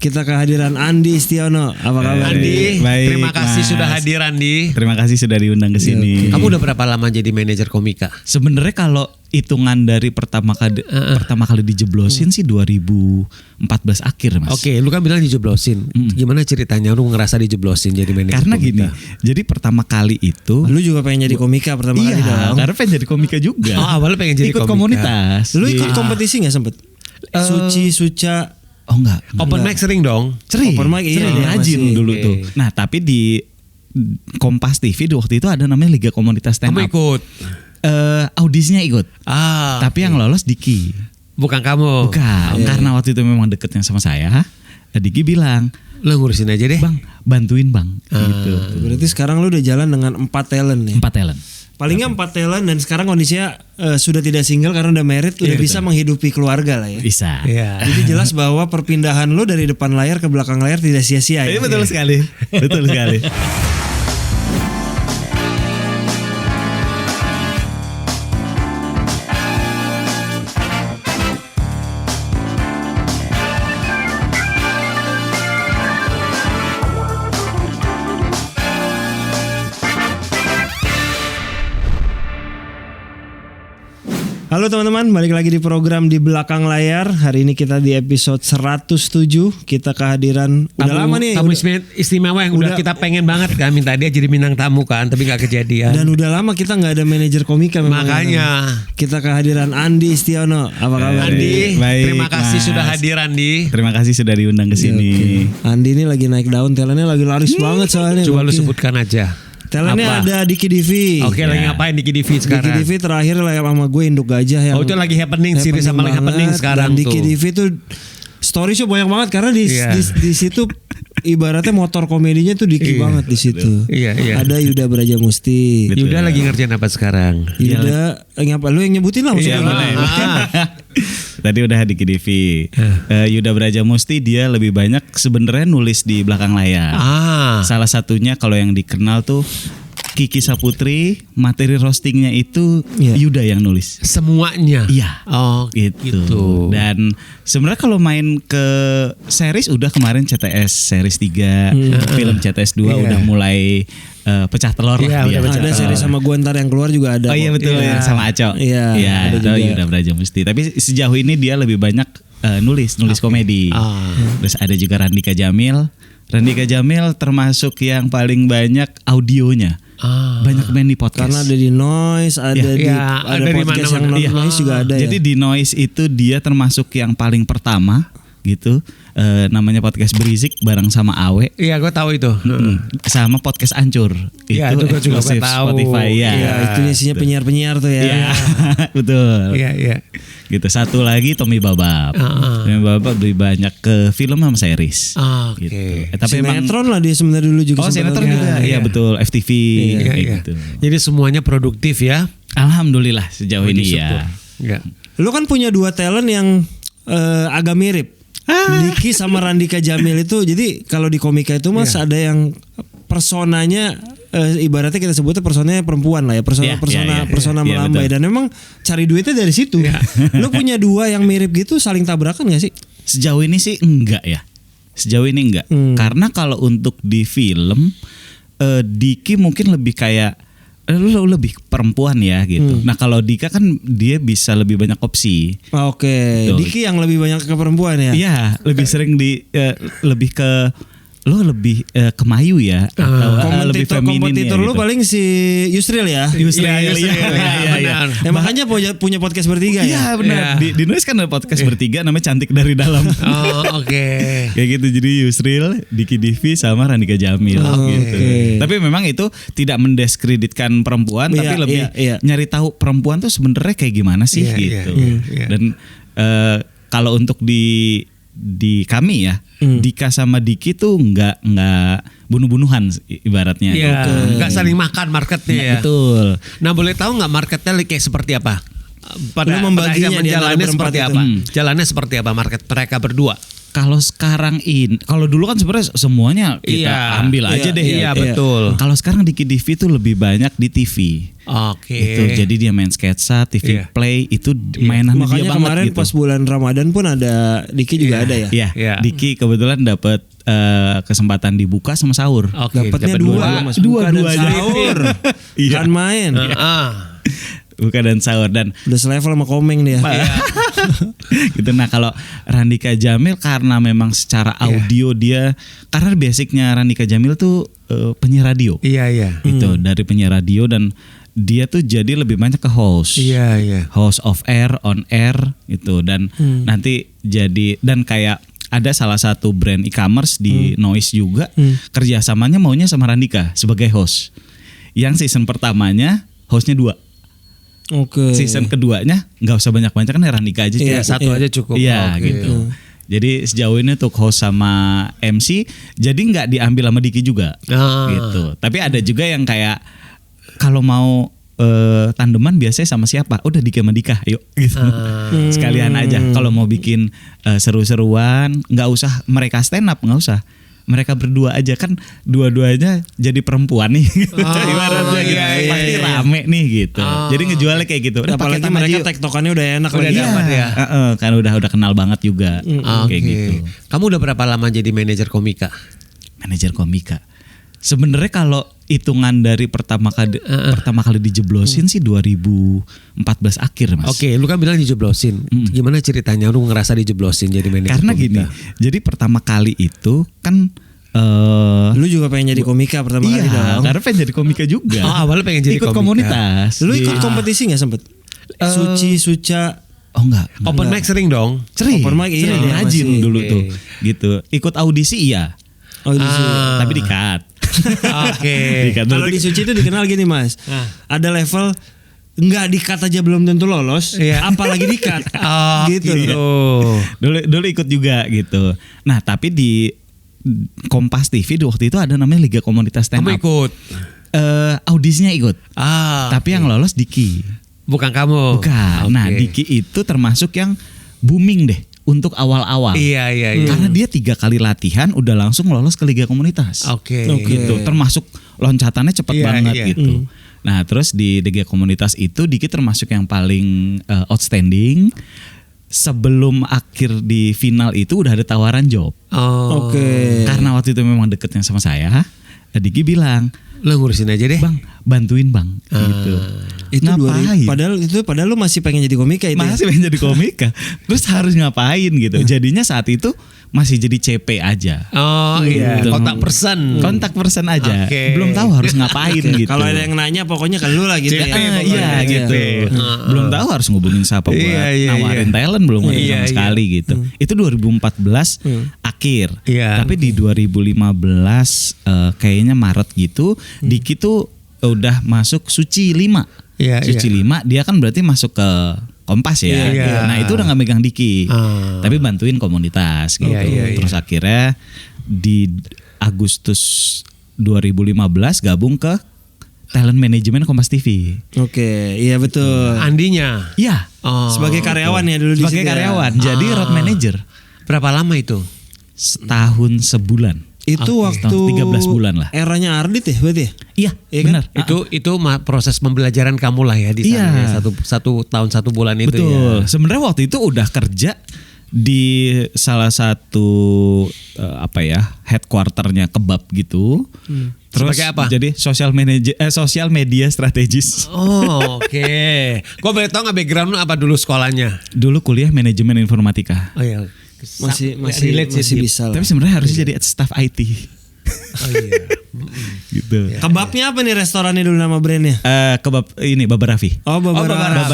Kita kehadiran Andi Istiono. Apa kabar? Andi, Baik, terima kasih Mas. sudah hadir Andi. Terima kasih sudah diundang ke sini. Kamu udah berapa lama jadi manajer komika? Sebenarnya kalau hitungan dari pertama kali dijeblosin sih 2014 akhir, Mas. Oke, lu kan bilang dijeblosin. Gimana ceritanya lu ngerasa dijeblosin jadi manajer Karena komika? gini, jadi pertama kali itu Lu juga pengen jadi komika pertama kali iya, dong. karena pengen jadi komika juga. Oh, awalnya pengen jadi ikut komika. komunitas. Lu ikut kompetisi nggak sempet? Suci, Suca. Oh enggak. Open mic sering dong. Sering. Open mic, iya, Sering, iya, rajin masih. dulu tuh. Nah, tapi di Kompas TV waktu itu ada namanya Liga Komunitas Stand Kamu Up. ikut? Audisinya ikut. Tapi yang lolos Diki. bukan kamu. Bukan, karena waktu itu memang deketnya sama saya. Diki bilang, Lu ngurusin aja deh. "Bang, bantuin Bang." Gitu. Berarti sekarang lu udah jalan dengan 4 talent ya? 4 talent. Palingnya 4 talent dan sekarang kondisinya sudah tidak single karena udah married, udah bisa menghidupi keluarga lah ya. Bisa. Iya. Jadi jelas bahwa perpindahan lu dari depan layar ke belakang layar tidak sia-sia ya. Iya, betul sekali. Betul sekali. Halo teman-teman, balik lagi di program Di Belakang Layar. Hari ini kita di episode 107. Kita kehadiran udah lama nih. Tamu udah- istimewa yang udah kita pengen banget kan minta dia jadi bintang tamu kan, tapi nggak kejadian. dan udah lama kita nggak ada manajer komika memang. Makanya. Kita kehadiran Andi Istiono. Apa kabar? Andi, Baik, terima kasih Mas. sudah hadir Andi. Terima kasih sudah diundang ke sini. Andi ini lagi naik daun, talentnya lagi laris banget soalnya. Coba lu Oke. sebutkan aja. Talentnya Apa? ada Diki Divi. Oke, lagi ngapain Diki Divi Diki sekarang? Divi terakhir lah sama gue Induk Gajah yang Oh, itu lagi happening, series sama lagi happening banget. sekarang Dan Diki tuh. Divi tuh story show banyak banget karena di Iya. di situ ibaratnya motor komedinya tuh Diki banget di situ. Iya, iya. Ada Yuda Brajamusti. Betul. Yuda lagi ngerjain apa sekarang? Yuda ngapa lu yang nyebutin lah maksudnya. Iya, boleh. Tadi udah di KDV. Yuda Brajamusti dia lebih banyak sebenarnya nulis di belakang layar. Salah satunya kalau yang dikenal tuh Kiki Saputri, materi roastingnya itu Iya. Yuda yang nulis. Semuanya. Iya. Oh, Gitu. Dan sebenarnya kalau main ke series udah kemarin CTS series 3, film CTS 2 Iya. udah mulai pecah telur Iya, lah dia. udah pecah Ada seri sama gue ntar yang keluar juga ada. Oh iya kok. betul Iya. yang sama Aco. Iya, ada itu juga. Yuda Brajamusti. Tapi sejauh ini dia lebih banyak nulis komedi. Terus ada juga Randika Jamil. Randika Jamil termasuk yang paling banyak audionya. Banyak main di podcast. Karena ada di Noise, ada Iya. di Iya, ada ada di podcast yang mana-mana. non Iya. Noise juga ada Jadi ya. di Noise itu dia termasuk yang paling pertama gitu. Namanya podcast Berisik bareng sama Awe. Iya, gue tahu itu. Sama podcast Ancur. Iya, itu gua juga eksklusif tahu. Spotify ya. Iya, itu isinya penyiar-penyiar tuh ya. Iya, betul. Iya, iya. Gitu. Satu lagi Tommy Babab. Tommy Babab lebih banyak ke film sama series. Oke. Gitu. Tapi emang Sinetron lah dia sebenarnya dulu juga. Oh, sempat sinetron nonton. juga. Iya, Iya. betul. FTV Iya, kayak iya. gitu. Jadi semuanya produktif ya. Alhamdulillah sejauh ini ya. Enggak. Lu kan punya 2 talent yang agak mirip. Diki sama Randika Jamil itu. Jadi kalau di komika itu Mas Iya. ada yang personanya ibaratnya kita sebutnya personanya perempuan lah ya. Persona Iya, iya, iya. persona Iya, melambai betul. dan memang cari duitnya dari situ. Iya. Lu punya 2 yang mirip gitu saling tabrakan gak sih? Sejauh ini sih enggak ya. Sejauh ini enggak. Karena kalau untuk di film Diki mungkin lebih kayak lu lebih perempuan ya gitu. Nah kalau Dika kan dia bisa lebih banyak opsi. Oke, Betul. Diki yang lebih banyak ke perempuan ya. Iya, lebih sering lebih ke lo lebih kemayu ya atau lebih feminin kompetitor ya, lu gitu. paling si Yusril ya. Yusril, Iya, Yusril, iya, iya. benar. Makanya punya podcast bertiga ya. Iya benar. Iya. Di Nulis kan ada podcast bertiga namanya Cantik dari Dalam. Oh, oke. Kayak gitu, jadi Yusril, Diki Divi sama Randika Jamil gitu. Tapi memang itu tidak mendiskreditkan perempuan, Iya, tapi lebih iya. nyari tahu perempuan tuh sebenarnya kayak gimana sih Iya, gitu. iya. Dan kalau untuk di kami ya, Dika sama Diki tuh nggak bunuh-bunuhan ibaratnya. Iya, Gitu. nggak saling makan marketnya ya. Betul. Nah, boleh tahu nggak marketnya kayak seperti apa? Lu membaginya akhirnya di antara jalannya berempat seperti itu. apa? Jalannya seperti apa market mereka berdua? Kalau sekarang kalau dulu kan sebenarnya semuanya kita ambil aja deh. Iya, betul. Kalau sekarang di KIDIVI tuh lebih banyak di TV. Oke. Itu jadi dia main sketsa, TV Play itu mainan dia Makanya banget kemarin gitu. pas bulan Ramadan pun ada Diki juga ada ya. Iya. Diki kebetulan dapat kesempatan dibuka sama sahur. Dapatnya Dapet dua dan aja. sahur. Iya. Kan main. Buka dan sahur dan Udah selevel sama Komeng dia. gitu. Nah kalau Randika Jamil karena memang secara audio dia, karena basicnya Randika Jamil tuh penyiar radio. Iya. Itu dari penyiar radio dan dia tuh jadi lebih banyak ke host. Iya. Host off air, on air gitu dan nanti jadi dan kayak ada salah satu brand e-commerce di Noise juga kerjasamanya maunya sama Randika sebagai host. Yang season pertamanya hostnya 2. Oke. Season keduanya nggak usah banyak-banyak kan Randika aja cukup. Iya, satu aja cukup. Iya gitu. Jadi sejauh ini untuk host sama MC jadi nggak diambil sama Diki juga gitu. Tapi ada juga yang kayak kalau mau tandeman biasanya sama siapa? Udah Diki sama Dika, yuk gitu. Sekalian aja. Kalau mau bikin seru-seruan, nggak usah mereka stand up, nggak usah. Mereka berdua aja kan dua-duanya jadi perempuan nih. Ibaratnya gitu. Pasti rame nih gitu. Jadi ngejualnya kayak gitu. Udah Apalagi mereka tektokannya udah enak udah lagi. dapat ya. Kan udah kenal banget juga. Kayak gitu. Kamu udah berapa lama jadi manajer komika? Manajer komika. Sebenarnya kalau hitungan dari pertama kali dijeblosin sih 2014 akhir Mas. Oke, lu kan bilang dijeblosin. Gimana ceritanya lu ngerasa dijeblosin jadi manajer Karena komika? gini, jadi pertama kali itu kan Lu juga pengen jadi komika pertama kali dong. karena pengen jadi komika juga. Awalnya pengen jadi ikut komika. komunitas. Lu ikut kompetisi gak sempet? Suca. Oh enggak. Open mic sering dong. Sering. Open mic iya, Sering, iya, rajin masih. dulu Oke. tuh. Gitu. Ikut audisi iya. Tapi di-cut. Oke. Di-cut. Kalau di Suci itu dikenal gini Mas. Ada level nggak di-cut aja belum tentu lolos, apalagi di-cut. Gitu loh. Dulu ikut juga gitu. Nah, tapi di Kompas TV waktu itu ada namanya Liga Komunitas Stand Up. Kamu ikut? Audisinya ikut. Tapi yang lolos Diki. Bukan kamu. Bukan. Nah, Diki itu termasuk yang booming deh untuk awal-awal. Iya. Karena dia 3 kali latihan udah langsung lolos ke Liga Komunitas. Oke. Gitu. Termasuk loncatannya cepat banget gitu. Nah, terus di Liga Komunitas itu Diki termasuk yang paling outstanding. Sebelum akhir di final itu udah ada tawaran job. Oke. Karena waktu itu memang deketnya sama saya, Diki bilang, Lo ngurusin aja deh. Bang, bantuin bang. Gitu. Itu Ngapain? Padahal lu masih pengen jadi komika itu. Masih pengen jadi komika. Terus harus ngapain gitu. Jadinya saat itu masih jadi CP aja. Oh iya. Gitu. Kontak person aja. Oke. Belum tahu harus ngapain gitu. Kalau ada yang nanya pokoknya ke lu lah gitu CP, ya. Iya gitu. Belum tahu harus ngubungin siapa buat nawarin talent belum ada sama sekali gitu. Itu 2014 akhir. Iya. Tapi di 2015 kayaknya Maret gitu, Diki tuh udah masuk Suci 5. Suci 5 dia kan berarti masuk ke Kompas ya. Nah, itu udah gak megang Diki. Tapi bantuin komunitas gitu. Terus akhirnya di Agustus 2015 gabung ke talent manajemen Kompas TV. Oke, iya betul. Andinya. Iya. Sebagai karyawan ya dulu di Sebagai situ ya? karyawan. Jadi road manager. Berapa lama itu? Setahun sebulan. Itu waktu 13 bulan lah. Eranya Ardit ya berarti ya? Iya, Iya kan? benar. Itu proses pembelajaran kamu lah ya di sana. Ya. Satu tahun 1 bulan itu. Betul. Ya. Sebenarnya waktu itu udah kerja di salah satu headquarternya kebab gitu. Terus Sebagai apa? jadi social media strategis. Oh, oke. Gue boleh tau nggak background lu apa dulu sekolahnya? Dulu kuliah manajemen informatika. Oh iya. Masih relate sih, bisa lah. Tapi sebenarnya harusnya jadi staff IT. Oh iya. Gitu. Kebabnya apa nih restorannya dulu nama brandnya? Kebab ini Baba Raffi. Oh, Baba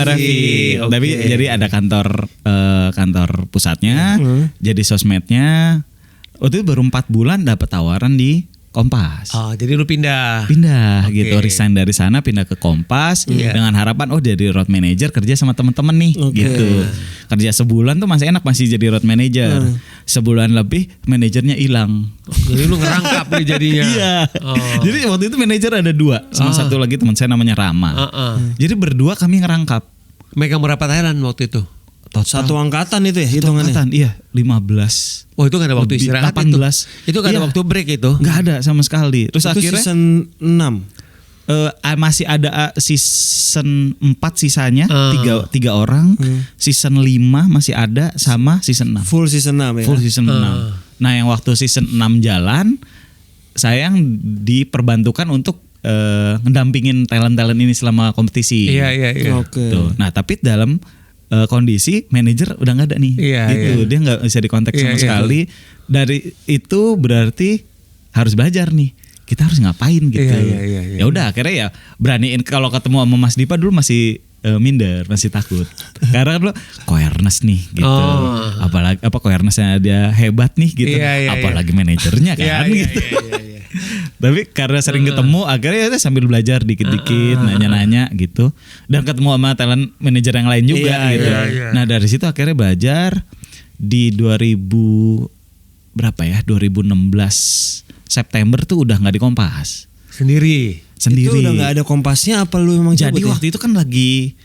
Raffi. Oke. Tapi jadi ada kantor pusatnya, jadi sosmednya. Waktu itu baru 4 bulan dapat tawaran di Kompas. Oh, jadi lu pindah. Pindah Oke. gitu, resign dari sana pindah ke Kompas dengan harapan jadi road manager kerja sama teman-teman nih gitu. Kerja sebulan tuh masih enak, masih jadi road manager. Sebulan lebih manajernya hilang. Jadi lu ngerangkap nih jadinya. Iya. Jadi waktu itu manajer ada 2, sama satu lagi teman saya namanya Rama. Jadi berdua kami ngerangkap. Megang berapa Thailand waktu itu? total Satu angkatan itu ya satu hitungannya. angkatan, iya 15. Oh itu gak ada waktu Lebih, istirahat 18. Itu gak ada Iya. waktu break itu. Nggak ada sama sekali. Terus Itu akhirnya season 6. masih ada season 4 sisanya, tiga orang. Season 5 masih ada sama season 6. Full season 6 ya. Full season 6. Nah, yang waktu season 6 jalan, saya yang diperbantukan untuk ngedampingin talent-talent ini selama kompetisi. Iya. Oke. Tuh. Nah, tapi dalam kondisi manajer udah nggak ada nih, Iya, gitu. iya. Dia nggak bisa dikontak Iya, sama iya. sekali. Dari itu berarti harus belajar nih. Kita harus ngapain gitu. Iya. Ya udah akhirnya ya beraniin kalau ketemu sama Mas Dipa dulu masih minder, masih takut. Karena kan lo awareness nih gitu. Oh. Apalagi awarenessnya dia hebat nih gitu. Iya. Apalagi manajernya kan gitu. Iya. Tapi karena sering ketemu akhirnya ya sambil belajar dikit-dikit, nanya-nanya gitu. Dan ketemu sama talent manajer yang lain juga Iya, gitu. iya. Nah, dari situ akhirnya belajar di 2016 September tuh udah nggak di Kompas. Sendiri. Itu udah gak ada Kompasnya apa lu emang Jadi cabut ya? waktu itu kan lagi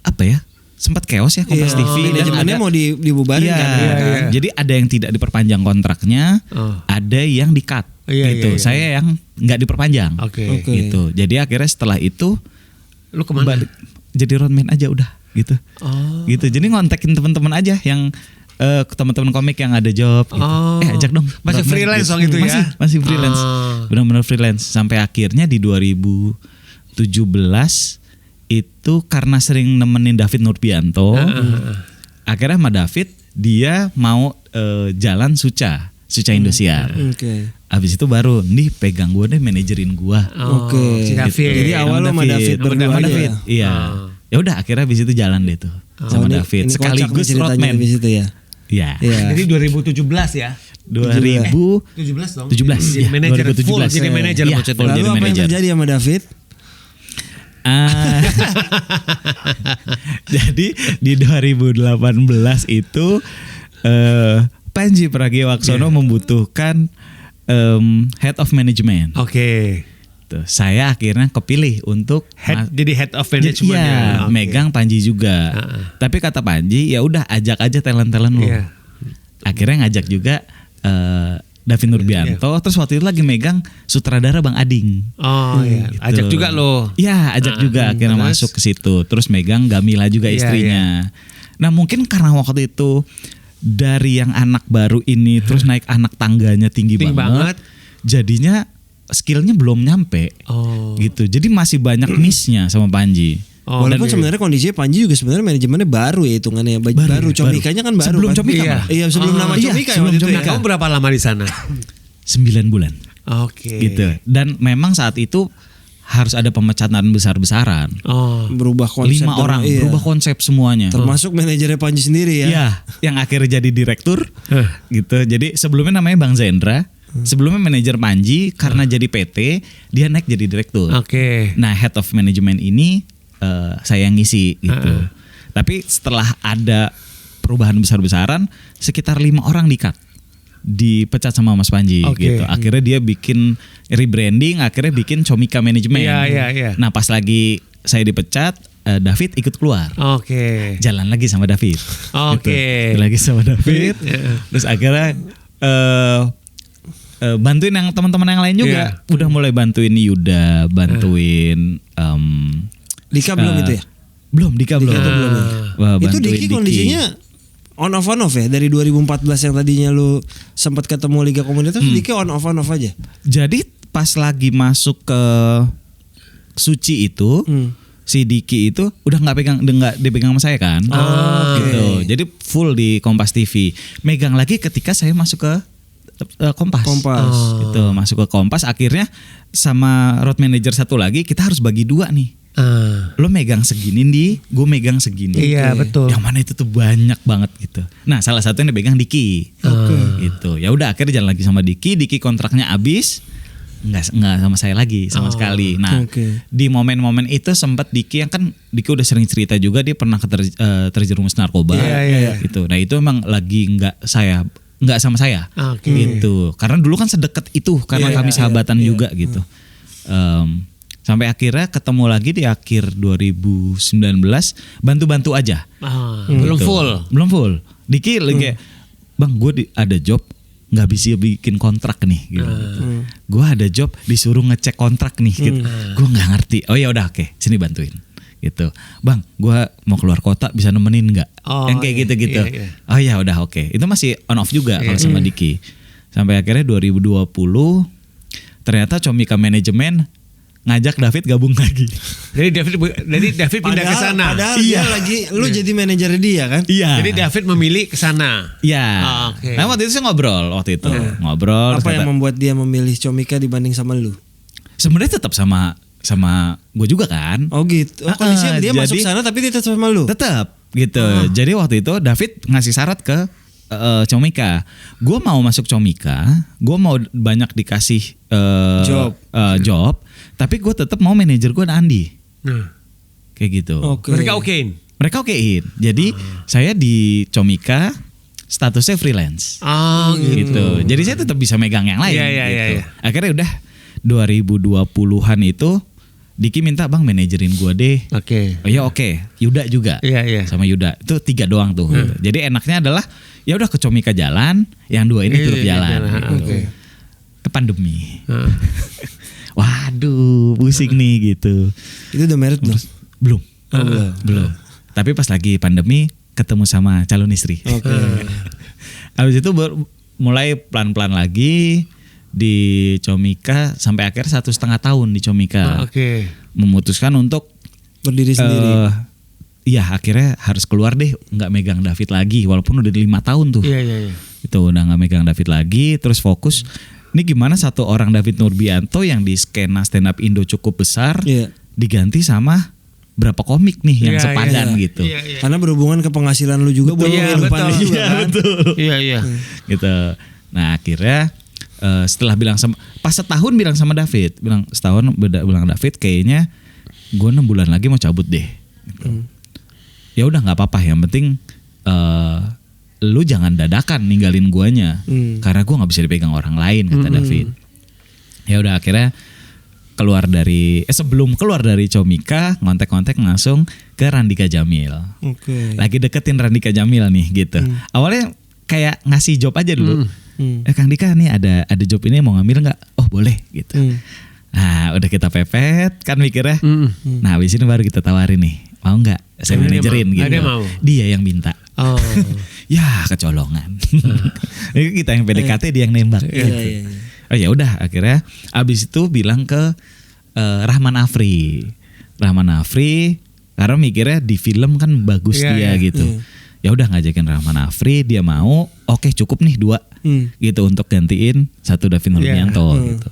apa ya? Sempat chaos ya Kompas Iya, TV dan manajemennya ada mau dibubarin iya, kan. iya. Jadi ada yang tidak diperpanjang kontraknya, ada yang di-cut Iya, gitu. iya. Saya yang nggak diperpanjang. Oke. Gitu. Jadi akhirnya setelah itu Lu kemana? balik jadi roadman aja udah gitu. Oh. Gitu. Jadi ngontekin teman-teman aja yang teman-teman komik yang ada job gitu. Oh. Ajak dong. Masih roadman freelance gitu. dong itu ya? Masih freelance. Oh. Benar-benar freelance sampai akhirnya di 2017 itu karena sering nemenin David Nurbianto. Akhirnya sama David dia mau jalan Suca Indosiar. Oke. Abis itu baru nih pegang gue deh, manajerin gue. Oke. Si David. Jadi awal lo sama David berdua Sama aja David. ya? Iya. Ya udah akhirnya abis itu jalan deh tuh sama ini- David. ini kocak nih Sekaligus ceritanya roadman. di situ ya. Iya. Iya. Jadi 2017 ya. 2017 17 dong. ya, Jadi manajer 2017. full jadi manajer Iya, maksudnya. full Lalu jadi apa yang manajer. terjadi sama David? Jadi di 2018 itu Panji Pragiwaksono membutuhkan head of management. Oke. Tuh, saya akhirnya kepilih untuk Jadi head of management Iya, ya. Oke. megang Panji juga. Tapi kata Panji, ya udah ajak aja talent-talent lo. Iya. Akhirnya ngajak juga David Nurbianto. Terus waktu itu lagi megang sutradara Bang Ading. Oh iya. Gitu. Ajak juga lo. Iya, ajak juga akhirnya terus? masuk ke situ. Terus megang Gamila juga Iya, istrinya. Nah, mungkin karena waktu itu dari yang anak baru ini terus naik anak tangganya tinggi banget. Jadinya skillnya belum nyampe. Oh. Gitu. Jadi masih banyak miss-nya sama Panji. Oh, Walaupun sebenarnya kondisinya Panji juga sebenarnya manajemennya baru ya hitungannya. Baru. Comikanya kan baru. Sebelum kan? Comika, Iya, Pak. iya sebelum nama Iya, Comika sebelum waktu itu ya. Nah, kamu berapa lama di sana? 9 bulan. Oke. Gitu. Dan memang saat itu harus ada pemecatan besar-besaran. Oh. Berubah konsep. 5 orang iya. berubah konsep semuanya. Termasuk manajernya Panji sendiri ya. Iya, yang akhirnya jadi direktur gitu. Jadi sebelumnya namanya Bang Zendra, sebelumnya manajer Panji, karena jadi PT, dia naik jadi direktur. Oke. Nah, head of management ini saya yang ngisi gitu. Tapi setelah ada perubahan besar-besaran, sekitar 5 orang dipecat sama Mas Panji Oke. gitu. Akhirnya dia bikin rebranding, akhirnya bikin Comika Management. Iya. Nah, pas lagi saya dipecat, David ikut keluar. Oke. Jalan lagi sama David. Oke. Gitu. Lagi sama David. Terus akhirnya bantuin yang teman-teman yang lain juga. Udah mulai bantuin Yuda, bantuin Dika belum itu ya? belum Dika belum. Itu belum ya? Wah, Itu bantuin Diki kondisinya on off ya dari 2014 yang tadinya lu sempat ketemu Liga Komunitas, Diki on off aja. Jadi pas lagi masuk ke Suci itu, si Diki itu udah nggak dipegang sama saya kan, gitu. Jadi full di Kompas TV. Megang lagi ketika saya masuk ke Kompas. Gitu, masuk ke Kompas. Akhirnya sama road manager satu lagi kita harus bagi 2 nih. Lo megang segini gue megang segini. Iya, betul. Yang mana itu tuh banyak banget gitu. Nah, salah satu yang dipegang Diki. Gitu. Ya udah akhirnya jalan lagi sama Diki. Diki kontraknya habis. Nggak sama saya lagi sama sekali. Nah, di momen-momen itu sempat Diki yang kan Diki udah sering cerita juga dia pernah terjerumus narkoba. Iya. Gitu. Nah, itu emang lagi nggak sama saya. Gitu. Karena dulu kan sedekat itu karena kami sahabatan juga gitu. Sampai akhirnya ketemu lagi di akhir 2019, bantu-bantu aja. Belum Gitu. full. Belum full. Diki kayak, bang gue ada job nggak bisa bikin kontrak nih. Gitu. Gue ada job disuruh ngecek kontrak nih. Gitu. Gue nggak ngerti. Oh ya udah oke, sini bantuin. Gitu. Bang, gue mau keluar kota bisa nemenin nggak? Yang kayak gitu-gitu. Iya. Oh ya udah oke. Itu masih on off juga kalau sama Diki. Sampai akhirnya 2020 ternyata Comika manajemen ngajak David gabung lagi. Jadi David pindah ke sana. Padahal dia lagi lu jadi manajer dia kan? Iya. Jadi David memilih ke sana. Iya. Oke. Nah waktu itu saya ngobrol ngobrol. Apa yang ternyata- membuat dia memilih Comika dibanding sama lu? Sebenarnya tetap sama gue juga kan. Oh gitu. Oh, kondisinya dia masuk jadi- sana tapi dia tetap sama lu. Tetap gitu. Jadi waktu itu David ngasih syarat ke Comika. Gue mau masuk Comika, gue mau banyak dikasih job, tapi gue tetap mau manajer gue Andi. Nah, Kayak gitu. Oke. mereka okein. Mereka okein. Jadi saya di Comika statusnya freelance. Gitu. Jadi saya tetap bisa megang yang lain. Iya, iya, gitu. iya. Akhirnya udah 2020-an itu Diki minta bang manajerin gue deh. Oke. Oh ya oke. Yuda juga. Iya. Sama Yuda. Itu 3 doang tuh. Gitu. Jadi enaknya adalah ya udah ke Comika jalan, yang 2 ini turut jalan. Gitu. Oke. Ke pandemi. Waduh, pusing nih gitu. Itu udah merit belum? Belum. belum. Belum. Tapi pas lagi pandemi ketemu sama calon istri. Oke. Habis itu mulai pelan-pelan lagi di Comika sampai akhir 1,5 tahun di Comika. Oke. Memutuskan untuk Berdiri sendiri. Iya akhirnya harus keluar deh, nggak megang David lagi walaupun udah 5 tahun tuh. Iya. Itu udah nggak megang David lagi, terus fokus. Ini gimana satu orang David Nurbianto yang di skena stand up Indo cukup besar Iya. diganti sama berapa komik nih yang Iya, sepadan iya. gitu. Iya. Karena berhubungan ke penghasilan lu juga buat Iya, kehidupan lu betul. juga kan. Iya. Gitu. Nah akhirnya setelah bilang sama, pas setahun bilang sama David, bilang David kayaknya gue 6 bulan lagi mau cabut deh. Gitu. Ya udah nggak apa-apa, yang penting lu jangan dadakan ninggalin guanya, karena gue nggak bisa dipegang orang lain kata David. Ya udah akhirnya sebelum keluar dari Comika ngontek langsung ke Randika Jamil. Oke. Lagi deketin Randika Jamil nih gitu. Awalnya kayak ngasih job aja dulu. Kang Dika nih ada job ini mau ngambil nggak? Oh boleh gitu. Nah udah kita pepet kan mikirnya. Nah habis ini baru kita tawarin nih, mau nggak saya manajerin gitu. Dia mau. Dia yang minta. Oh. Ya kecolongan. Kita yang PDKT dia yang nembak. Iya, Gitu. iya. Oh ya udah akhirnya abis itu bilang ke Rahman Afri karena mikirnya di film kan bagus dia gitu. Ya udah ngajakin Rahman Afri, dia mau. Oke cukup nih 2 gitu untuk gantiin satu David Nurbianto gitu.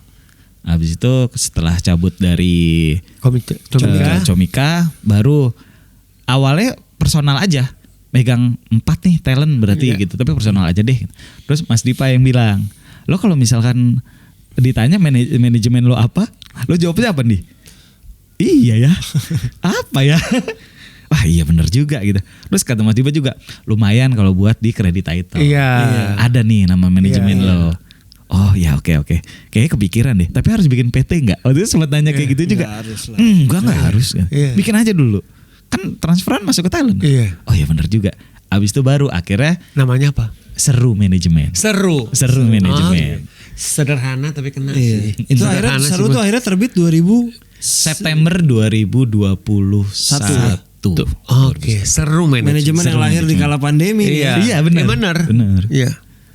Habis itu setelah cabut dari Comika baru awalnya personal aja, megang 4 nih talent berarti gitu, tapi personal aja deh. Terus Mas Dipa yang bilang, lo kalau misalkan ditanya manajemen lo apa, lo jawabnya apa nih? Iya ya, apa ya? Wah iya bener juga gitu. Terus kata Mas Dipa juga, lumayan kalau buat di credit title. Iya. Ada nih nama manajemen lo. Oh ya oke. Kayaknya kepikiran deh. Tapi harus bikin PT nggak? Waktu itu sempat nanya kayak gitu juga. Nggak harus lah. Nggak harus. Iya. Bikin aja dulu. Kan transferan masuk ke talent. Iya. Oh ya bener juga. Abis itu baru akhirnya Namanya apa? Seru manajemen. Seru Manajemen. Sederhana tapi kena Iya. sih. Itu akhirnya Sederhana seru sih, tuh akhirnya terbit 2000 September 2021. Oke, seru manajemen yang lahir di kala pandemi. Iya. nih. Iya benar. Benar. Iya.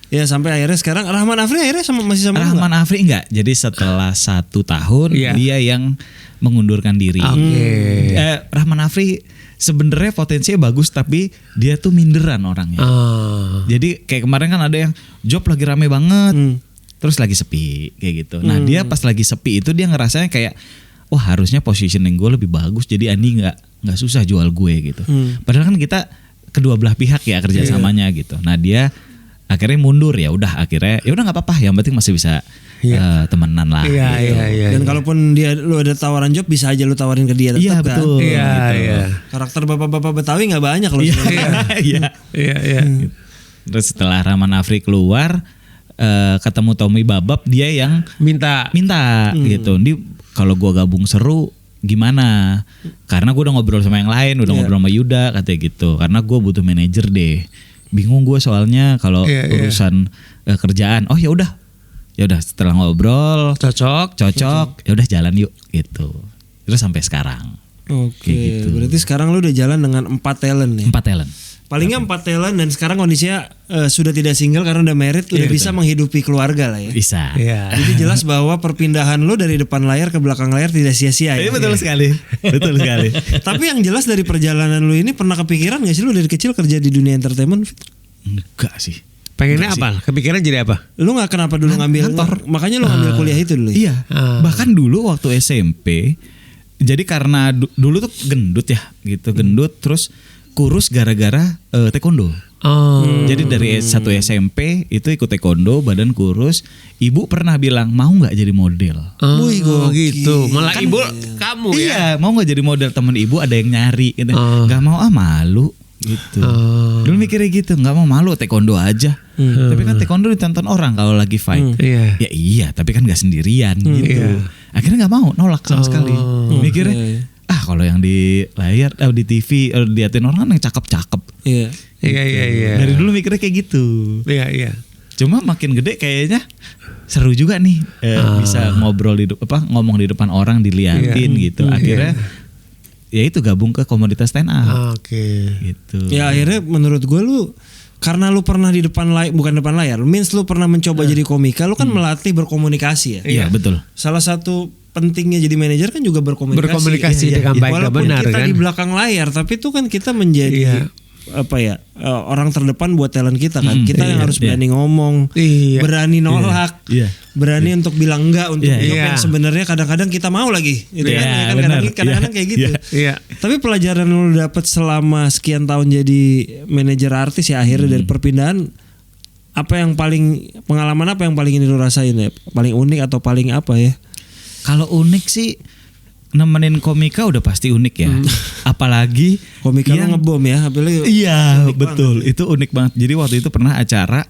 Ya sampai akhirnya sekarang Rahman Afri akhirnya masih sama lu Rahman nggak? Afri enggak. Jadi setelah 1 tahun Iya. dia yang mengundurkan diri. Oke. Rahman Afri sebenarnya potensinya bagus tapi dia tuh minderan orangnya. Jadi kayak kemarin kan ada yang job lagi rame banget, terus lagi sepi kayak gitu. Nah dia pas lagi sepi itu dia ngerasanya kayak, wah harusnya positioning gue lebih bagus. Jadi Andi nggak susah jual gue gitu. Padahal kan kita kedua belah pihak ya kerjasamanya gitu. Nah dia akhirnya mundur, ya udah akhirnya ya udah nggak apa-apa, yang penting masih bisa temenan lah. Iya. Dan kalaupun lu ada tawaran job bisa aja lu tawarin ke dia tetap Iya kan. betul. Iya. Karakter bapak-bapak Betawi nggak banyak loh. Iya. Iya. Terus setelah Rahman Afri keluar, ketemu Tommy Babab, dia yang Minta. minta gitu. kalau gue gabung seru gimana? Karena gue udah ngobrol sama yang lain, udah ngobrol sama Yuda katanya gitu. Karena gue butuh manajer deh. Bingung gue soalnya kalau urusan kerjaan. Oh ya udah setelah ngobrol cocok, ya udah jalan yuk gitu. Terus sampai sekarang. Oke, gitu. Berarti sekarang lu udah jalan dengan 4 talent ya? 4 talent. Palingnya 4 talent dan sekarang kondisinya sudah tidak single karena udah married, udah bisa menghidupi keluarga lah ya. Bisa. Jadi jelas bahwa perpindahan lu dari depan layar ke belakang layar tidak sia-sia ya. Betul sekali. Betul sekali. Tapi yang jelas dari perjalanan lu ini pernah kepikiran gak sih lu dari kecil kerja di dunia entertainment? Enggak sih. Pengennya apa? Kepikiran jadi apa? Lu gak kenapa dulu ngambil makanya lu ngambil kuliah itu dulu ya? Iya. Bahkan dulu waktu SMP, jadi karena dulu tuh gendut ya gitu, gendut terus kurus gara-gara taekwondo. Jadi dari satu SMP itu ikut taekwondo, badan kurus. Ibu pernah bilang mau nggak jadi model. Wih, gitu. Malah kan, ibu kamu ya. Iya, mau nggak jadi model, temen ibu ada yang nyari gitu. Nggak mau, malu gitu. Dulu mikirnya gitu, nggak mau, malu, taekwondo aja. Tapi kan taekwondo ditonton orang kalau lagi fight. Ya iya, tapi kan nggak sendirian gitu. Akhirnya nggak mau, nolak sama sekali. Mikirnya kalau yang di layar, di TV, diliatin orang kan yang cakep-cakep. Iya. Dari dulu mikirnya kayak gitu. Iya. Cuma makin gede kayaknya seru juga nih bisa ngobrol ngomong di depan orang, diliatin gitu. Akhirnya ya itu gabung ke komunitas stand up. Gitu. Ya akhirnya menurut gue lu karena lu pernah di depan layar, bukan depan layar, means lu pernah mencoba jadi komika, lu kan melatih berkomunikasi ya. Iya, betul. Salah satu pentingnya jadi manajer kan juga berkomunikasi dengan baik dan benar kita kan. Di belakang layar, tapi itu kan kita menjadi orang terdepan buat talent kita kan. Kita yang harus berani ngomong, berani nolak, berani untuk bilang enggak untuk yang sebenarnya kadang-kadang kita mau lagi. Itu kan kadang-kadang kayak gitu. Tapi pelajaran lu dapat selama sekian tahun jadi manajer artis ya akhirnya dari perpindahan, pengalaman apa yang paling ini lu rasain ya? Paling unik atau paling apa ya? Kalau unik sih nemenin komika udah pasti unik ya. Apalagi komika yang ngebom ya, apalagi. Iya, betul. Banget. Itu unik banget. Jadi waktu itu pernah acara,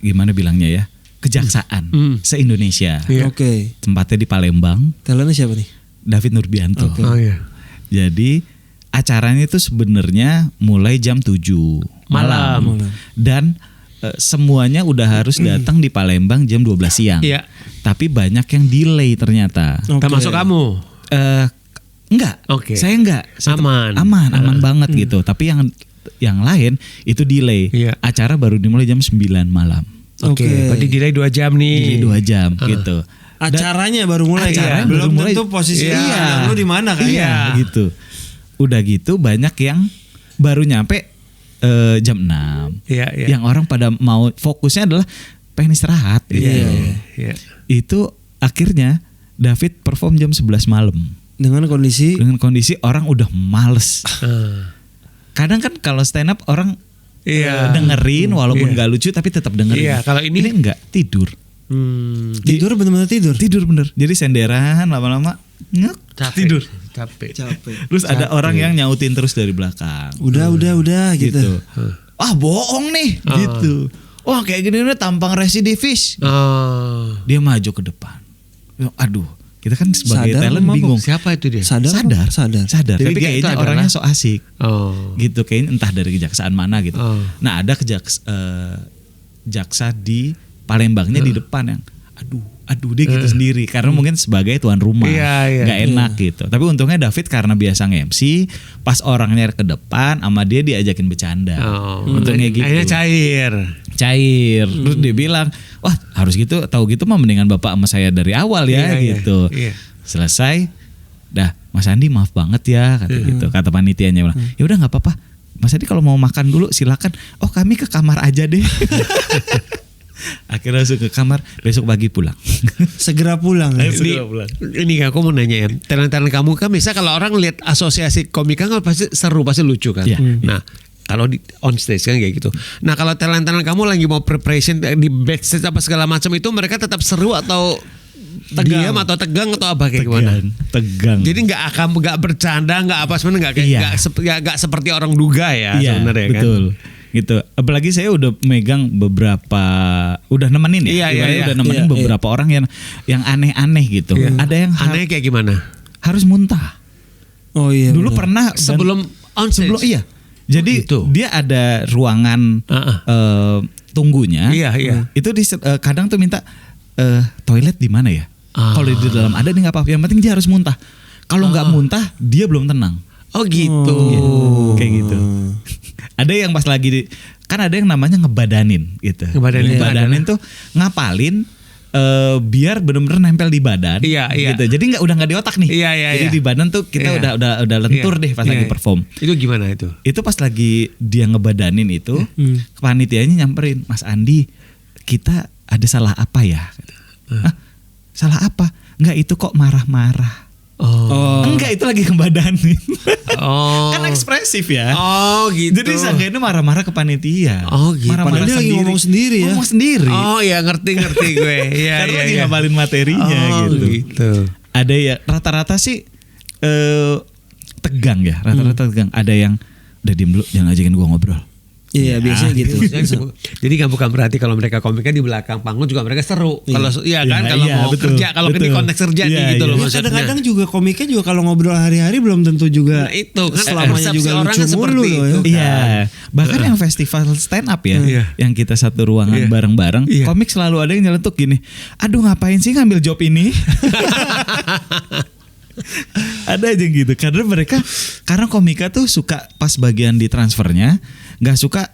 gimana bilangnya ya? Kejaksaan se-Indonesia. Oke. Tempatnya di Palembang. Talentnya siapa nih? David Nurbianto. Okay. Jadi acaranya itu sebenarnya mulai jam 7 malam. Dan semuanya udah harus datang di Palembang jam 12 siang. Tapi banyak yang delay ternyata. Termasuk kamu? Enggak. Saya enggak. Aman banget gitu. Tapi yang lain itu delay. Acara baru dimulai jam 9 malam. Berarti delay 2 jam nih. Delay 2 jam gitu. Acaranya baru mulai ya. Belum tentu posisi lu di mana kan. Gitu. Udah gitu banyak yang baru nyampe jam 6. Yang orang pada mau fokusnya adalah pengen istirahat gitu. Itu akhirnya David perform jam 11 malam. Dengan kondisi orang udah males. Kadang kan kalau stand up orang dengerin walaupun gak lucu tapi tetap dengerin. Kalau ini enggak, tidur. Tidur bener-bener tidur bener. Jadi senderan lama-lama tidur. Capek. Terus ada orang yang nyautin terus dari belakang. Udah gitu. Bohong nih gitu. Wah kayak gini nih tampang residivis. Dia maju ke depan. Aduh, kita kan sebagai talent bingung. Siapa itu dia? Sadar. Tapi kayaknya orangnya so asik. Gitu kayaknya entah dari kejaksaan mana gitu. Nah ada jaksa di Palembangnya di depan yang aduh dia gitu sendiri karena mungkin sebagai tuan rumah nggak enak gitu. Tapi untungnya David karena biasa nge-MC, pas orangnya ke depan sama dia diajakin bercanda. Untungnya gitu. Akhirnya cair. Terus dia bilang, wah harus gitu, tahu gitu mah mendingan bapak sama saya dari awal ya gitu. Selesai, dah Mas Andi maaf banget ya kata gitu. Kata panitianya bilang, ya udah nggak apa-apa. Mas Andi kalau mau makan dulu silakan. Oh kami ke kamar aja deh. Akhirnya masuk ke kamar, besok pagi pulang. Segera pulang. Ini aku mau nanya ya, talent-talent kamu kan bisa kalau orang lihat asosiasi komika kan pasti seru, pasti lucu kan. Nah kalau di on stage kan kayak gitu. Nah kalau talent-talent kamu lagi mau preparation di backstage apa segala macam itu mereka tetap seru atau diam atau tegang atau apa kayak gimana? Tegang. Jadi nggak bercanda, nggak apa sebenarnya nggak seperti orang duga ya sebenarnya kan. Betul. Gitu. Apalagi saya udah megang beberapa, udah nemenin ya. Udah nemenin beberapa orang yang aneh-aneh gitu. Ada yang aneh kayak gimana? Harus muntah. Oh iya. Dulu pernah sebelum on stage. Sebelum iya. Jadi gitu. Dia ada ruangan tunggunya. Iya. Itu kadang tuh minta toilet di mana ya? Kalau di dalam ada dia nggak apa-apa. Yang penting dia harus muntah. Kalau nggak muntah dia belum tenang. Oh gitu. Kayak gitu. Ada yang pas lagi kan ada yang namanya ngebadanin gitu. Ngebadanin tuh ngapalin biar benar-benar nempel di badan. Gitu. Jadi udah nggak di otak nih. Jadi di badan tuh kita udah lentur deh pas lagi perform. Itu gimana itu? Itu pas lagi dia ngebadanin itu, panitianya nyamperin, Mas Andi, kita ada salah apa ya? Salah apa? Enggak, itu kok marah-marah. Enggak, itu lagi ngebadanin. Kan ekspresif ya. Gitu. Jadi seenggaknya marah-marah ke panitia. Gitu. Padahal dia lagi ngomong sendiri ya. Ngomong sendiri. Ngerti gue. Karena lagi ngapalin materinya gitu. Ada ya rata-rata sih tegang ya. Rata-rata tegang. Ada yang udah diem dulu, jangan ajakin gua ngobrol. Iya, biasanya gitu. Jadi bukan berarti kalau mereka komiknya di belakang panggung juga mereka seru. Kalau kalau mau kerja, kalau ini konteks kerja gitu loh maksudnya. Kadang-kadang juga komiknya juga kalau ngobrol hari-hari belum tentu juga. Nah, itu kan selamanya juga lucu mulu loh ya. Iya. Bahkan yang festival stand up ya, yang kita satu ruangan bareng-bareng, komik selalu ada yang nyeletuk gini. Aduh, ngapain sih ngambil job ini? Ada aja gitu. Karena komika tuh suka pas bagian di transfernya, nggak suka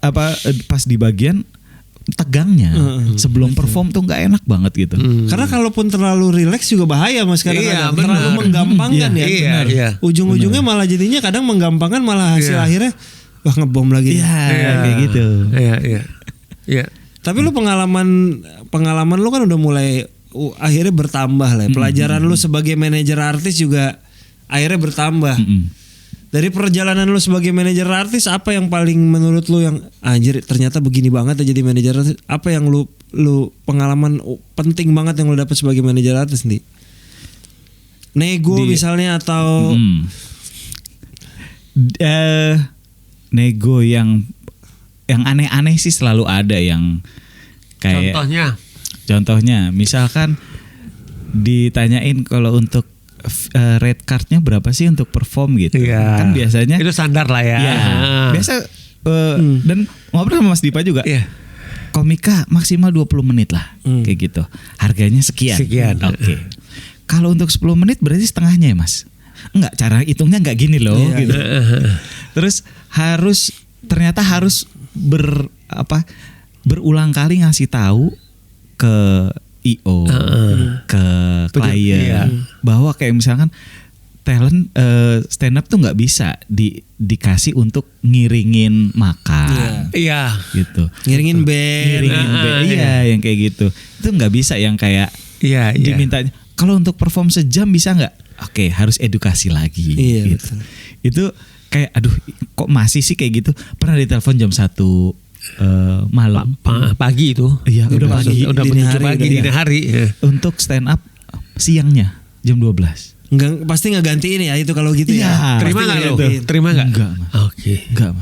pas di bagian tegangnya. Sebelum perform tuh nggak enak banget gitu. Karena kalaupun terlalu rileks juga bahaya Mas, kadang-kadang terlalu menggampangkan ya. Ujung-ujungnya malah jadinya kadang menggampangkan, malah hasil akhirnya wah ngebom lagi. Kayak gitu. Iya. Tapi lu pengalaman lu kan udah mulai akhirnya bertambah lah. Pelajaran lu sebagai manajer artis juga akhirnya bertambah. Dari perjalanan lu sebagai manajer artis, apa yang paling menurut lu yang anjir ternyata begini banget ya jadi manajer artis? Apa yang lu pengalaman penting banget yang lu dapat sebagai manajer artis nih? Nego misalnya atau nego yang aneh-aneh sih selalu ada yang kayak Contohnya misalkan ditanyain kalau untuk red cardnya berapa sih untuk perform gitu. Kan biasanya itu standar lah ya. Biasa dan ngobrol sama Mas Dipa juga. Komika maksimal 20 menit lah kayak gitu. Harganya sekian. Oke. Kalau untuk 10 menit berarti setengahnya ya Mas. Enggak, cara hitungnya enggak gini loh gitu. Terus ternyata harus berulang kali ngasih tahu ke IO, ke klien bahwa kayak misalkan talent stand up tuh nggak bisa dikasih untuk ngiringin makan, gitu. Ngiringin band, yang kayak gitu. Itu nggak bisa yang kayak diminta. Kalau untuk perform sejam bisa nggak? Oke, harus edukasi lagi. Gitu. Itu kayak aduh, kok masih sih kayak gitu? Pernah ditelepon jam 1 malam pagi itu. Iya, udah pagi. Udah menuju pagi dini hari. Untuk stand up siangnya jam 12. Enggak, pasti nggak gantiin ya itu kalau gitu ya. Terima nggak lo? Terima nggak? Enggak. Oke. Enggak,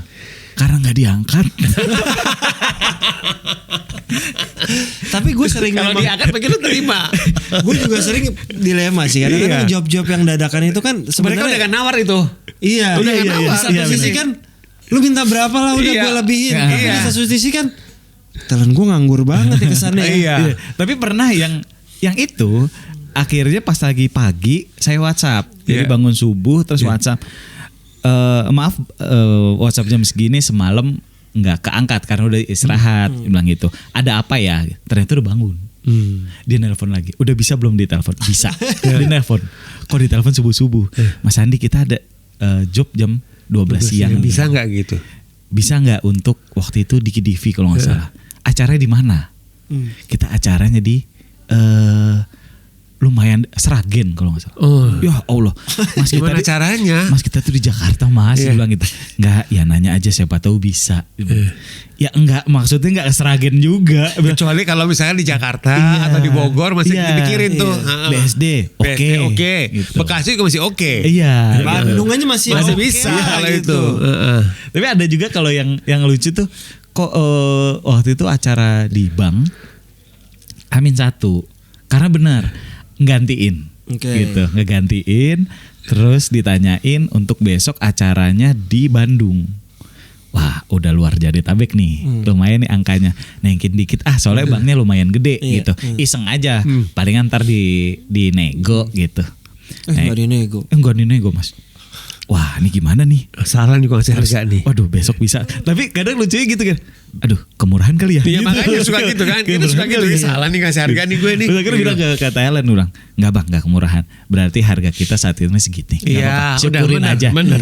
karena nggak diangkat. Tapi gue sering kalau diangkat begitu terima. Gue juga sering dilema sih. Kadang-kadang job-job yang dadakan itu kan sebenarnya mereka udah nawar itu. Iya. Udah nawar. Satu sisi kan lu minta berapa lah udah gue lebihin. Tapi di satu sisi kan talent gue nganggur banget ya kesannya. Tapi pernah yang itu akhirnya pas lagi pagi saya WhatsApp. Jadi bangun subuh terus WhatsApp. Maaf WhatsApp jam segini semalam nggak keangkat karena udah istirahat. Bilang gitu. Ada apa ya? Ternyata udah bangun. Dia nelpon lagi. Udah bisa belum ditelepon? Bisa. Dia nelpon. Kok ditelepon subuh-subuh? Mas Andi kita ada job jam 12 siang. Bisa nggak gitu? Bisa nggak untuk waktu itu di KDV kalau nggak salah. Acaranya di mana? Kita acaranya di lumayan Sragen kalau nggak salah. Ya Allah, Mas gimana caranya? Mas kita tuh di Jakarta Mas, bilang gitu. Nggak, ya nanya aja siapa tahu bisa. Ya enggak, maksudnya nggak ke Sragen juga. Kecuali kalau misalnya di Jakarta atau di Bogor masih dipikirin tuh. BSD, oke. Gitu. Bekasi juga masih oke. Iya. Bandung aja masih bisa kalau gitu. itu. Tapi ada juga kalau yang lucu tuh kok waktu itu acara di bank Amin 1 karena benar gantiin gitu, ngegantiin terus ditanyain untuk besok acaranya di Bandung. Wah udah luar Jabodetabek nih, lumayan nih angkanya, naikin dikit soalnya banknya lumayan gede gitu, iseng aja, palingan ntar di nego gitu. Enggak dinego. Enggak dinego mas. Wah ini gimana nih? Salah nih kasih harga nih. Waduh besok bisa. Tapi kadang lucunya gitu kan. Aduh kemurahan kali ya. Iya gitu. makanya suka gitu kan. Kita suka gitu. Salah nih kasih harga nih gue nih. Terus akhirnya bilang ke Thailand orang. Enggak bang gak kemurahan. Berarti harga kita saat ini segini. Iya syukurin udah, aja. Bener.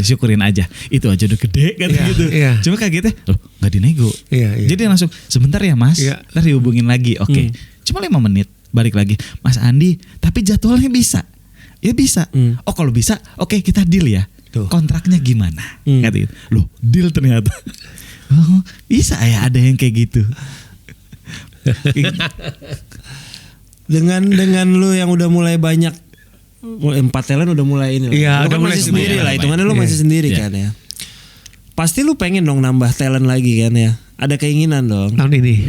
Syukurin aja. Itu aja udah gede kan gitu. Iya. Cuma kagetnya loh gak dinego. Iya. Jadi langsung sebentar ya mas. Iya. Ntar dihubungin lagi. Oke. Cuma 5 menit. Balik lagi. Mas Andi tapi jadwalnya bisa. Ya bisa. Oh kalau bisa oke kita deal ya. Tuh. Kontraknya gimana? Kata gitu. Loh, deal ternyata. Oh, bisa ya ada yang kayak gitu. dengan lu yang udah mulai banyak 4 talent udah mulai ini. Iya, udah mulai sendiri lah. Hitungannya lu masih sendiri kan ya. Pasti lu pengen dong nambah talent lagi kan ya. Ada keinginan dong. Tahun ini.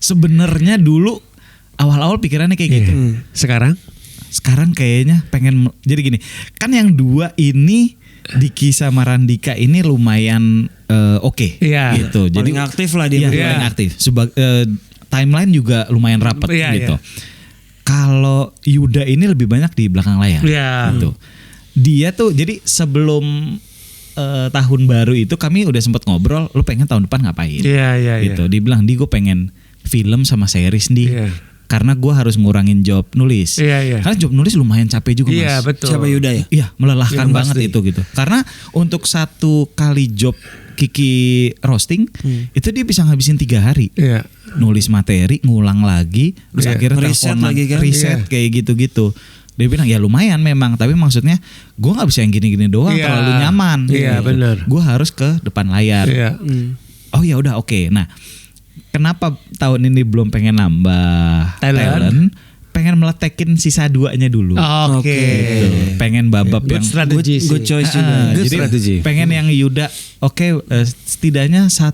Sebenarnya dulu awal-awal pikirannya kayak gitu. Sekarang kayaknya pengen jadi gini. Kan yang 2 ini Diki sama Randika ini lumayan oke gitu. Jadi paling aktif lah dia. Paling aktif. Timeline juga lumayan rapat gitu. Kalau Yuda ini lebih banyak di belakang layar gitu. Dia tuh jadi sebelum tahun baru itu kami udah sempat ngobrol, lu pengen tahun depan ngapain? Gitu. Dia bilang, "Di gue pengen film sama series nih." Karena gue harus ngurangin job nulis. Karena job nulis lumayan capek juga mas. Iya betul. Siapa Yuda ya? Iya melelahkan banget itu gitu. Karena untuk 1 kali job Kiki roasting itu dia bisa ngabisin 3 hari. Nulis materi, ngulang lagi, terus akhirnya teleponan, riset kayak gitu-gitu. Dia bilang ya lumayan memang, tapi maksudnya gue nggak bisa yang gini-gini doang, terlalu nyaman. Iya benar. Gue harus ke depan layar. Oh ya udah oke. Nah. Kenapa tahun ini belum pengen nambah talent? Pengen meletekin sisa 2-nya dulu. Oke. Gitu. Pengen babab yang good choice juga. Jadi strategi. Pengen yang Yuda. Setidaknya 1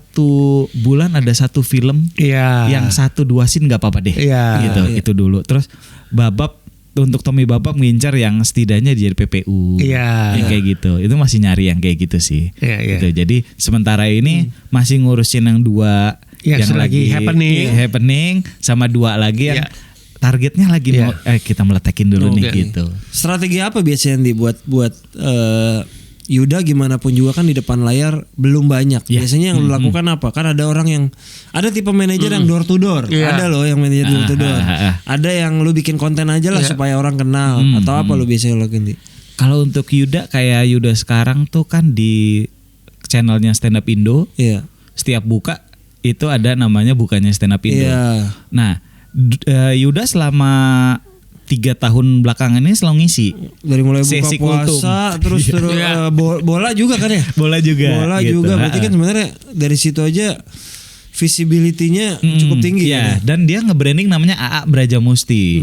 bulan ada 1 film. Yang 1-2 scene nggak apa-apa deh. Gitu. Itu dulu. Terus babab untuk Tommy Babab ngincar yang setidaknya jadi PPU. Yang kayak gitu. Itu masih nyari yang kayak gitu sih. Gitu. Jadi sementara ini masih ngurusin yang 2 yang lagi happening sama 2 lagi yang targetnya lagi mau kita meletekin dulu nih gitu. Strategi apa biasanya buat Yuda gimana pun juga kan di depan layar belum banyak. Biasanya yang lu lakukan apa? Kan ada orang yang ada tipe manajer yang door to door. Ada loh yang manajer door to door. Ada yang lu bikin konten aja lah supaya orang kenal atau apa lu biasanya lakuin? Kalau untuk Yuda kayak Yuda sekarang tuh kan di channelnya Stand Up Indo. Setiap buka itu ada namanya bukannya Stand Up Indo. Nah, Yuda selama 3 tahun belakangan ini selalu ngisi. Dari mulai buka puasa terus bola juga kan ya? Bola juga gitu. Berarti kan sebenarnya dari situ aja visibility-nya cukup tinggi ya. Dan dia nge-branding namanya AA Brajamusti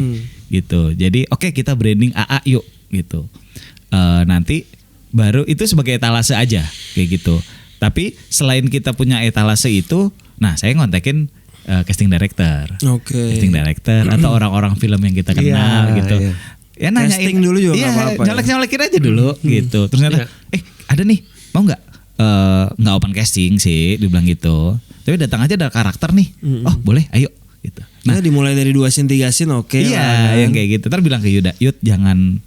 gitu. Jadi oke, kita branding AA yuk gitu. Nanti baru itu sebagai etalase aja kayak gitu. Tapi selain kita punya etalase itu, nah saya ngontekin casting director, casting director atau orang-orang film yang kita kenal gitu. Ya nanyain casting dulu juga nggak apa-apa. Nyolek-nyolekin aja dulu gitu. Terus ternyata, ada nih, mau nggak? Nggak open casting sih, dibilang gitu. Tapi datang aja ada karakter nih. Oh boleh, ayo gitu. Nah dimulai dari 2 scene 3 scene Iya, yang kayak gitu. Ntar bilang ke Yuda, Yud jangan.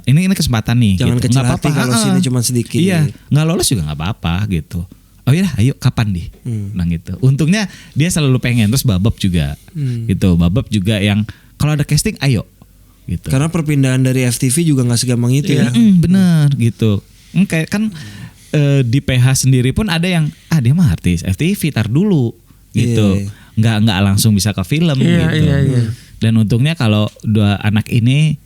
Ini kesempatan nih. Jangan gitu. kecil hati kalau sini cuma sedikit. Iya, nggak lolos juga nggak apa-apa gitu. Oh iya, ayo kapan nih? Nah gitu. Untungnya dia selalu pengen. Terus Babab juga, gitu. Babab juga yang kalau ada casting, ayo. Gitu. Karena perpindahan dari FTV juga nggak segampang itu ya. Bener gitu. Kayak kan di PH sendiri pun ada yang dia mah artis FTV tar dulu gitu. Nggak langsung bisa ke film gitu. Dan untungnya kalau 2 anak ini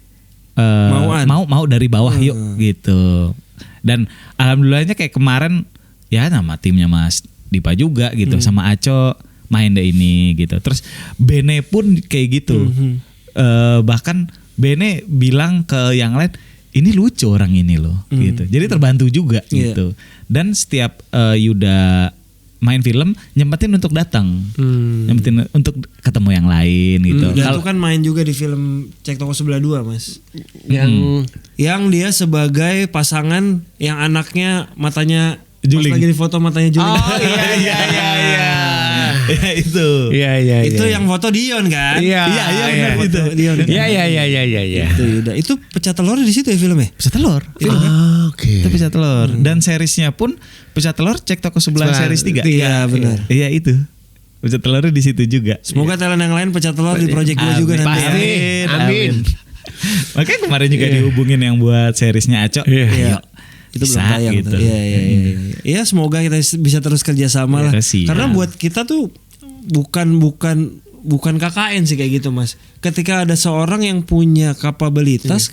mau dari bawah yuk gitu. Dan alhamdulillahnya kayak kemarin ya nama timnya Mas Dipa juga gitu sama Aco main deh ini gitu. Terus Bene pun kayak gitu. Bahkan Bene bilang ke yang lain, ini lucu orang ini loh gitu. Jadi terbantu juga gitu. Dan setiap Yuda main film nyempetin untuk datang, nyempetin untuk ketemu yang lain gitu. Yuda tuh kan main juga di film Cek Toko Sebelah 2 Mas. Yang dia sebagai pasangan yang anaknya matanya Juling. Pas lagi di foto matanya Juling. Oh iya. Ya itu. Iya. Itu yang foto Dion kan? Iya benar itu. Dion. Iya. Itu Yuda. Itu pecah telur di situ ya filmnya? Pecah telur. Oke. Itu pecah telur. Dan seriesnya pun pecah telur Cek Toko Sebelah series 3. Iya benar. Iya itu. Pecah telurnya di situ juga. Semoga talent yang lain pecah telur di project gue juga nanti. Amin. Makanya kemarin juga dihubungin yang buat seriesnya Aco. Iya. Itu belum tayang gitu. Iya, semoga kita bisa terus kerjasama lah. Karena buat kita tuh bukan KKN sih kayak gitu Mas. Ketika ada seorang yang punya kapabilitas,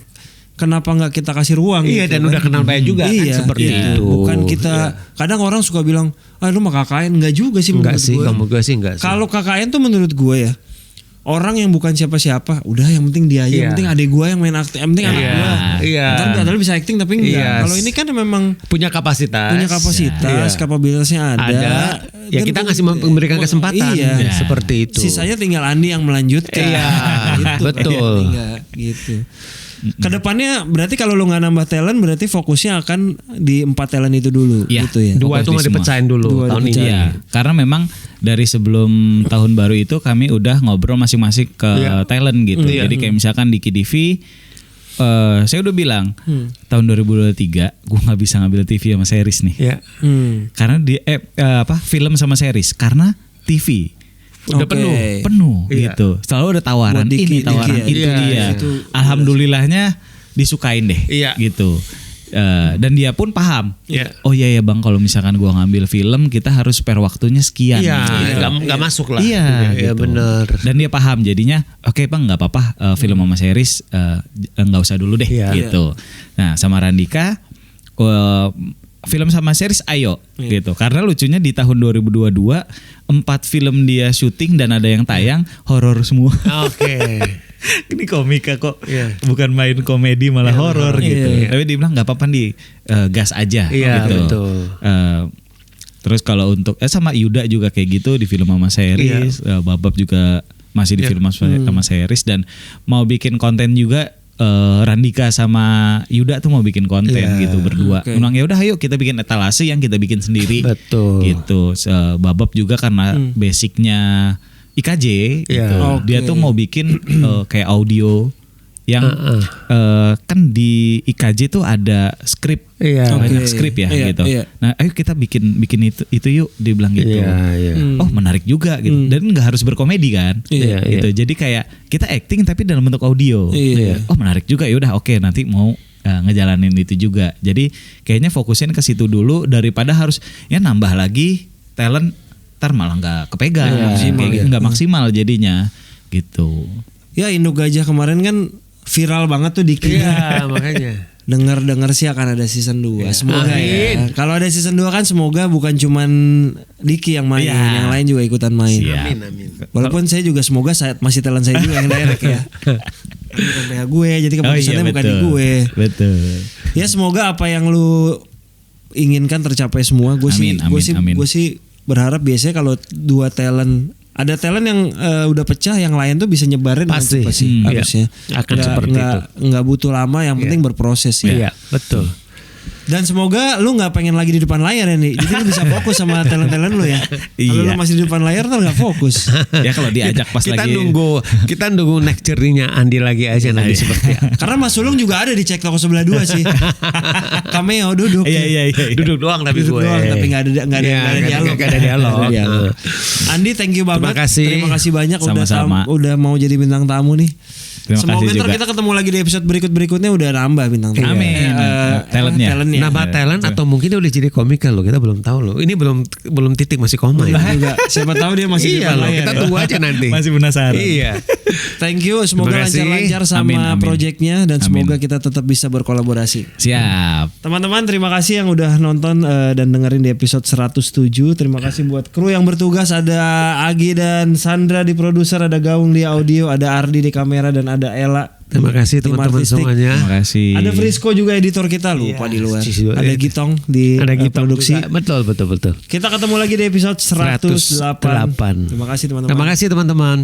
kenapa nggak kita kasih ruang? Iya gitu, dan udah kenal baik juga kan seperti itu. Bukan kita. Kadang orang suka bilang, lu mah KKN, nggak juga sih menurut gue. Kalau KKN tuh menurut gue ya, orang yang bukan siapa-siapa, udah yang penting dia aja, yang penting adek gue yang main akting, yang penting anak gue. Ntar padahal bisa acting tapi enggak. Kalau ini kan memang punya kapasitas, kapabilitasnya ada. Ya kita memberikan kesempatan. Seperti itu. Sisanya tinggal Andi yang melanjutkan. Gitu. Betul. Gitu. Kedepannya berarti kalau lu nggak nambah talent berarti fokusnya akan di 4 talent itu dulu gitu ya. 2 itu mau dipecahin dulu tahun ini. Iya, karena memang dari sebelum tahun baru itu kami udah ngobrol masing-masing ke talent gitu. Jadi kayak misalkan di KDV saya udah bilang tahun 2023 gue nggak bisa ngambil TV sama series nih. Karena di film sama series karena TV udah penuh gitu. Selalu ada tawaran ini, tawaran itu dia. Alhamdulillahnya disukain deh gitu. Dan dia pun paham. Oh iya ya Bang, kalau misalkan gua ngambil film kita harus spare waktunya sekian. Nggak masuk lah. Iya gitu. Benar. Dan dia paham jadinya. Oke Bang, nggak apa-apa film sama series nggak usah dulu deh gitu. Nah sama Randika film sama series ayo gitu. Karena lucunya di tahun 2022 4 film dia syuting dan ada yang tayang horor semua. Oke. Ini komika kok. Bukan main komedi malah horor gitu. Tapi dia bilang enggak apa-apa nih, gas aja gitu. Betul. Terus kalau untuk sama Yuda juga kayak gitu di film sama series, Babab juga masih di film sama series dan mau bikin konten juga. Randika sama Yuda tuh mau bikin konten gitu berdua. Memang ya udah ayo kita bikin etalase yang kita bikin sendiri. Betul. Gitu. Babab juga karena basicnya IKJ gitu. Dia tuh mau bikin kayak audio yang kan di IKJ tuh ada skrip, banyak skrip ya gitu. Nah, ayo kita bikin itu yuk, dia bilang gitu. Oh menarik juga gitu. Dan nggak harus berkomedi kan, gitu. Jadi kayak kita acting tapi dalam bentuk audio. Oh menarik juga, ya udah oke nanti mau ngejalanin itu juga. Jadi kayaknya fokusin ke situ dulu daripada harus ya nambah lagi talent, ntar malah nggak kepegang, kayak gitu nggak maksimal jadinya gitu. Ya Induk Gajah kemarin kan viral banget tuh Diki. Iya makanya. Dengar sih akan ada season 2. Semoga ya. Kalau ada season 2 kan semoga bukan cuman Diki yang main, yang lain juga ikutan main. Amin. Walaupun saya juga semoga masih talent saya juga yang direct ya. Bukan PH gue, jadi keputusannya bukan di gue. Betul. Ya semoga apa yang lu inginkan tercapai semua. Gue sih berharap biasanya kalau 2 talent, ada talent yang udah pecah, yang lain tuh bisa nyebarin pasti sih harusnya. Akan seperti itu. Nggak butuh lama, yang penting berproses ya. Iya, betul. Dan semoga lu nggak pengen lagi di depan layar ya nih. Jadi lu bisa fokus sama talent-talent lu ya. Kalau lu masih di depan layar ntar nggak fokus. Ya kalau diajak pas kita lagi. Kita nunggu next journey-nya Andi lagi aja nanti seperti apa. Karena Mas Sulung juga ada di Cek Toko Sebelah 2 sih. Cameo duduk. Iya. Duduk doang tapi duduk gue. Doang, tapi nggak ada dialog. Andi thank you banget. Terima kasih banyak udah mau jadi bintang tamu nih. Semoga ntar kita ketemu lagi di episode berikutnya udah nambah bintang tamu. Amin. Talentnya. Nambah talent atau mungkin dia udah jadi komika loh, kita belum tahu loh. Ini belum titik, masih koma ya. Siapa tahu dia masih di depan layar. Kita tunggu aja nanti. Masih penasaran. Iya. Thank you, semoga lancar-lancar sama projectnya dan semoga kita tetap bisa berkolaborasi. Siap. Teman-teman terima kasih yang udah nonton dan dengerin di episode 107. Terima kasih buat kru yang bertugas, ada Agi dan Sandra di produser, ada Gaung di audio, ada Ardi di kamera dan ada Ella Terima kasih teman-teman semuanya. Terima kasih. Ada Frisco juga editor kita lupa di luar. Ada Gitong di produksi. Betul. Kita ketemu lagi di episode 108. Terima kasih teman-teman. Terima kasih teman-teman.